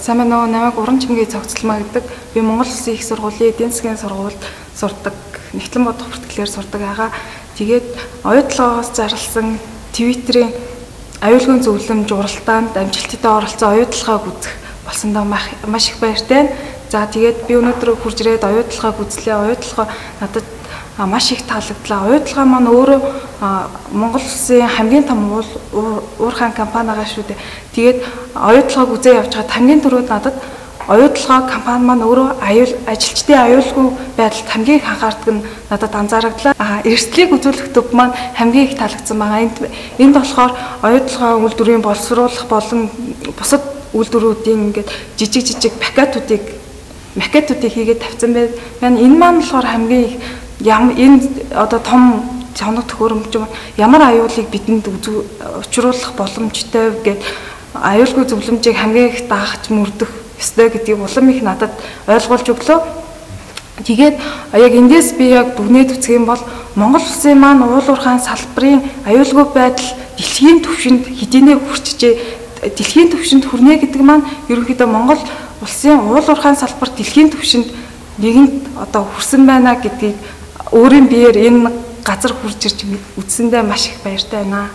Сайн байна уу? Намайг Уран чимгээ цогцлмаа гэдэг. Би Монгол Улсын их сургуулийн эдийн засгийн сургуульд сурдаг. Нэгтлэн бодох бүртгэлээр сурдаг байгаа. Тэгээд оюутлагоос зарласан Твиттерийн аюулгүй зөвлөмж уралдаанд амжилттай оролцсон оюутлагааг үзэх болсондоо маш их баяртай байна. За тэгээд би өнөөдөр хурж ирээд оюутлагааг үзлээ. Оюутлагаа надад маш их таалагдлаа. Оюутлагаа маань өөрөө Монгол Улсын хамгийн том уурхайн компани байгаа шүү дээ. Тэгээд оюутлагааг үзээ явж хаад хамгийн түрүүд надад оюутлага компани маань өөрөө ажилчдын аюулгүй байдалд хамгийн их анхаардаг нь надад анзаарагдлаа. Эрсдлийг үзүүлэх төв маань хамгийн их таалагдсан байгаа. Энд болохоор оюутлага үйлдвэрийн боловсруулах болон бусад үйлдвэрүүдийн ингээд жижиг пакетуудыг хийгээд тавьсан байна. Энэ маань болохоор хамгийн их энэ одоо том чанар төхөөрөмж ямар аюулыг бидэнд учруулах боломжтой гэд аюулгүй зөвлөмжийг хамгийн их даахч мөрдөх ёстой гэдгийг улам их надад ойлгуулж өглөө. Тэгээд яг эндээс би яг дүгнээд үзэх юм бол Монгол Улсын маань уулуурхайн салбарын аюулгүй байдал дэлхийн түвшинд хэдийнэ хүрчжээ. Дэлхийн түвшинд хүрнэ гэдэг маань ерөнхийдөө Монгол Улсын уулуурхайн салбар дэлхийн түвшинд нэгэнд одоо хүрсэн байна гэдгийг өөрийн биеэр энэ газар хурж ирж үзсэндээ маш их баяртай байна.